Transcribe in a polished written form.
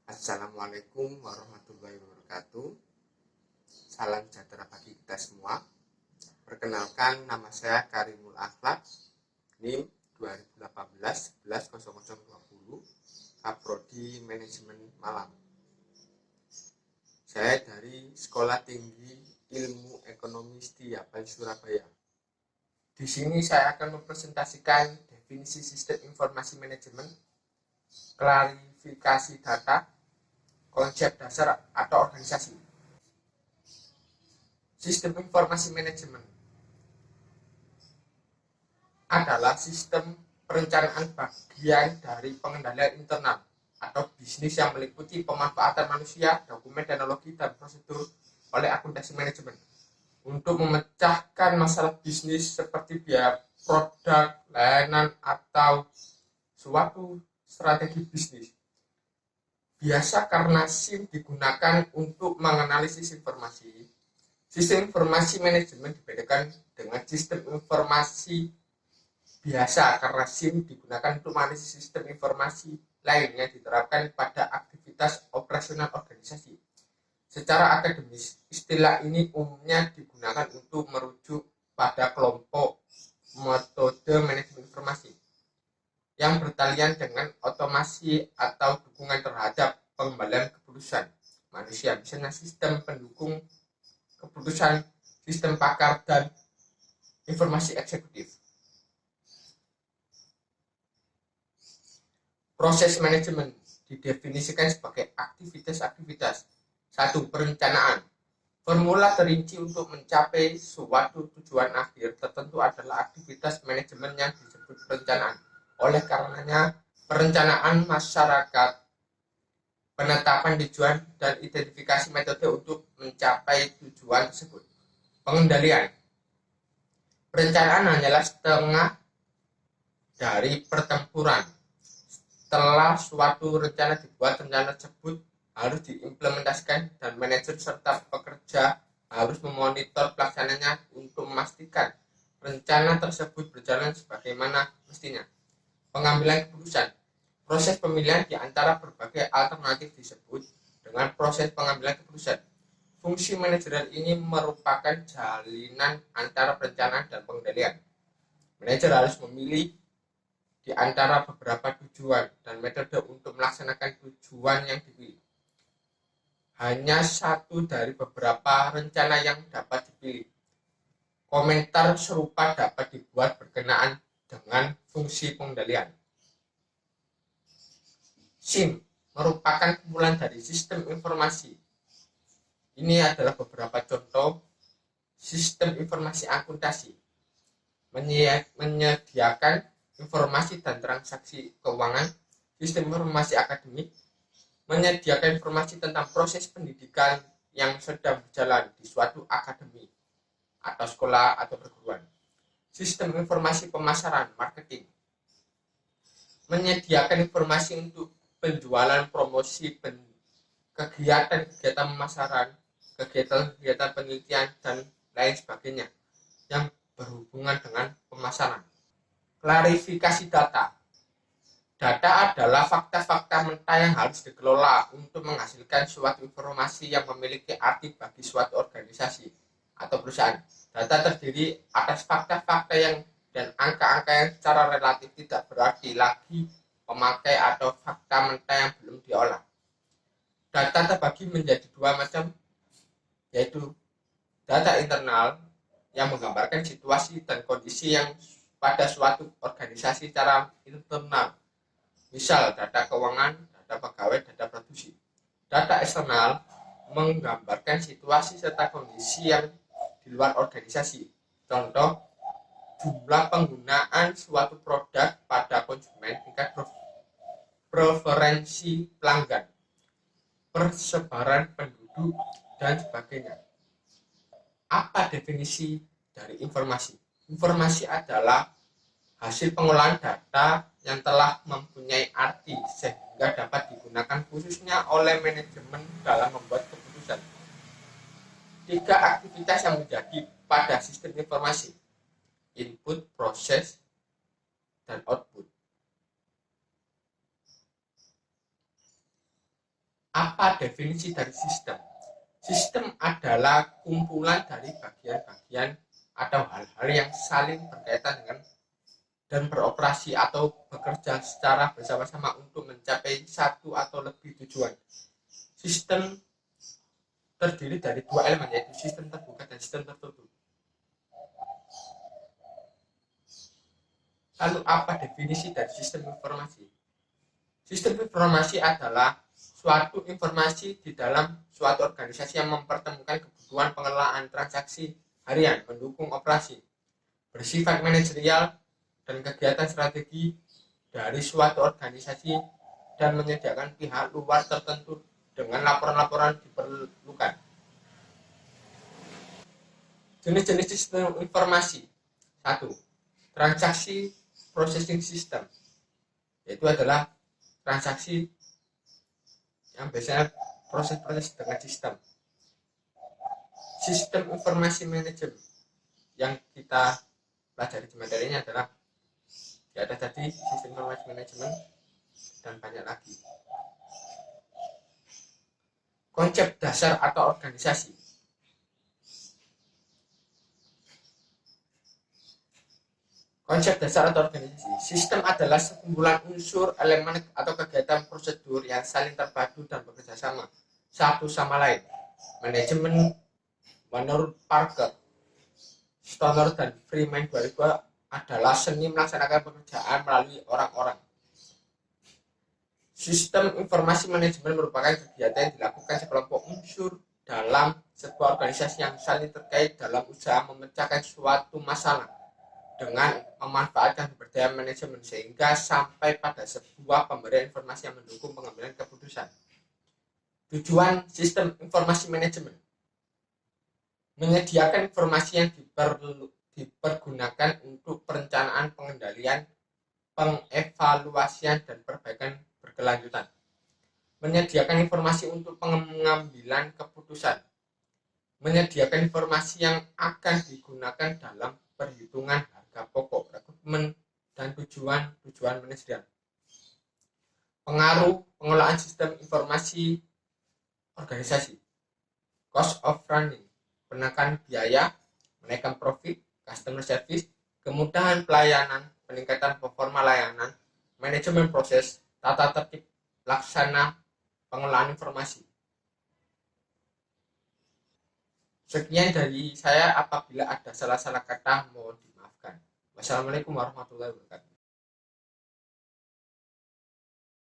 Assalamualaikum warahmatullahi wabarakatuh. Salam sejahtera bagi kita semua. Perkenalkan, nama saya Karimul Akhlak, NIM 2018-110020, Kaprodi Manajemen Malang. Saya dari Sekolah Tinggi Ilmu Ekonomi Setiaban, Surabaya. Di sini saya akan mempresentasikan definisi sistem informasi manajemen, klarifikasi data, konsep dasar atau organisasi. Sistem informasi manajemen adalah sistem perencanaan bagian dari pengendalian internal atau bisnis yang meliputi pemanfaatan manusia, dokumen, teknologi, dan prosedur oleh akuntansi manajemen untuk memecahkan masalah bisnis seperti biaya produk, layanan, atau suatu strategi bisnis. Biasa karena SIM digunakan untuk menganalisis informasi. Sistem informasi manajemen dibedakan dengan sistem informasi biasa karena SIM digunakan untuk menganalisis sistem informasi lainnya diterapkan pada aktivitas operasional organisasi. Secara akademis, istilah ini umumnya digunakan untuk merujuk pada kelompok metode manajemen informasi yang bertalian dengan otomasi atau dukungan terhadap pengembalian keputusan manusia, misalnya sistem pendukung keputusan, sistem pakar, dan informasi eksekutif. Proses manajemen didefinisikan sebagai aktivitas-aktivitas. 1. Perencanaan. Formula terinci untuk mencapai suatu tujuan akhir tertentu adalah aktivitas manajemen yang disebut perencanaan. Oleh karenanya, perencanaan masyarakat, penetapan tujuan, dan identifikasi metode untuk mencapai tujuan tersebut. Pengendalian. Perencanaan hanyalah setengah dari pertempuran. Setelah suatu rencana dibuat, rencana tersebut harus diimplementasikan dan manajer serta pekerja harus memonitor pelaksananya untuk memastikan rencana tersebut berjalan sebagaimana mestinya. Pengambilan keputusan. Proses pemilihan di antara berbagai alternatif disebut dengan proses pengambilan keputusan. Fungsi manajerial ini merupakan jalinan antara perencanaan dan pengendalian. Manajer harus memilih di antara beberapa tujuan dan metode untuk melaksanakan tujuan yang dipilih. Hanya satu dari beberapa rencana yang dapat dipilih. Komentar serupa dapat dibuat berkenaan dengan fungsi pengendalian. SIM merupakan kumpulan dari sistem informasi. Ini adalah beberapa contoh sistem informasi akuntansi. Menyediakan informasi dan transaksi keuangan, sistem informasi akademik, menyediakan informasi tentang proses pendidikan yang sedang berjalan di suatu akademi atau sekolah atau perguruan. Sistem informasi pemasaran, marketing, menyediakan informasi untuk penjualan, promosi, kegiatan-kegiatan pemasaran, kegiatan-kegiatan penelitian, dan lain sebagainya yang berhubungan dengan pemasaran. Klarifikasi data. Data adalah fakta-fakta mentah yang harus dikelola untuk menghasilkan suatu informasi yang memiliki arti bagi suatu organisasi atau perusahaan. Data terdiri atas fakta-fakta yang dan angka-angka yang secara relatif tidak berarti lagi pemakai atau fakta mentah yang belum diolah. Data terbagi menjadi dua macam, yaitu data internal yang menggambarkan situasi dan kondisi yang pada suatu organisasi secara internal, misal data keuangan, data pegawai, data produksi. Data eksternal menggambarkan situasi serta kondisi yang di luar organisasi, contoh jumlah penggunaan suatu produk pada konsumen, tingkat preferensi pelanggan, persebaran penduduk, dan sebagainya. Apa definisi dari informasi? Informasi adalah hasil pengolahan data yang telah mempunyai arti sehingga dapat digunakan khususnya oleh manajemen dalam membuat keputusan. 3 aktivitas yang menjadi pada sistem informasi: input, proses, dan output. Apa definisi dari sistem? Sistem adalah kumpulan dari bagian-bagian atau hal-hal yang saling berkaitan dengan dan beroperasi atau bekerja secara bersama-sama untuk mencapai satu atau lebih tujuan. Sistem terdiri dari dua elemen, yaitu sistem terbuka dan sistem tertutup. Lalu apa definisi dari sistem informasi? Sistem informasi adalah suatu informasi di dalam suatu organisasi yang mempertemukan kebutuhan pengelolaan transaksi harian, mendukung operasi, bersifat manajerial, dan kegiatan strategi dari suatu organisasi dan menyediakan pihak luar tertentu dengan laporan-laporan diperlukan. Jenis-jenis sistem informasi. 1. Transaksi processing system, yaitu adalah transaksi yang biasanya proses-proses dengan sistem. Sistem informasi manajemen yang kita pelajari di materinya adalah ya ada tadi sistem informasi manajemen dan banyak lagi. Konsep dasar atau organisasi. Konsep dasar atau organisasi. Sistem adalah sekumpulan unsur, elemen, atau kegiatan prosedur yang saling terpadu dan bekerja sama satu sama lain. Manajemen menurut Parker, Stoner, dan Freeman 2002 adalah seni melaksanakan pekerjaan melalui orang-orang. Sistem informasi manajemen merupakan kegiatan yang dilakukan sekelompok unsur dalam sebuah organisasi yang saling terkait dalam usaha memecahkan suatu masalah dengan memanfaatkan sumber daya manajemen sehingga sampai pada sebuah pemberian informasi yang mendukung pengambilan keputusan. Tujuan sistem informasi manajemen menyediakan informasi yang dipergunakan untuk perencanaan, pengendalian, pengevaluasian, dan perbaikan berkelanjutan. Menyediakan informasi untuk pengambilan keputusan. Menyediakan informasi yang akan digunakan dalam perhitungan harga pokok, rekrutmen, dan tujuan manajerial. Pengaruh pengelolaan sistem informasi organisasi. Cost of running, menekan biaya, menaikkan profit, customer service, kemudahan pelayanan, peningkatan performa layanan, manajemen proses, tata tertib laksana pengelolaan informasi. Sekian dari saya, apabila ada salah-salah kata mohon dimaafkan. Wassalamualaikum warahmatullahi wabarakatuh.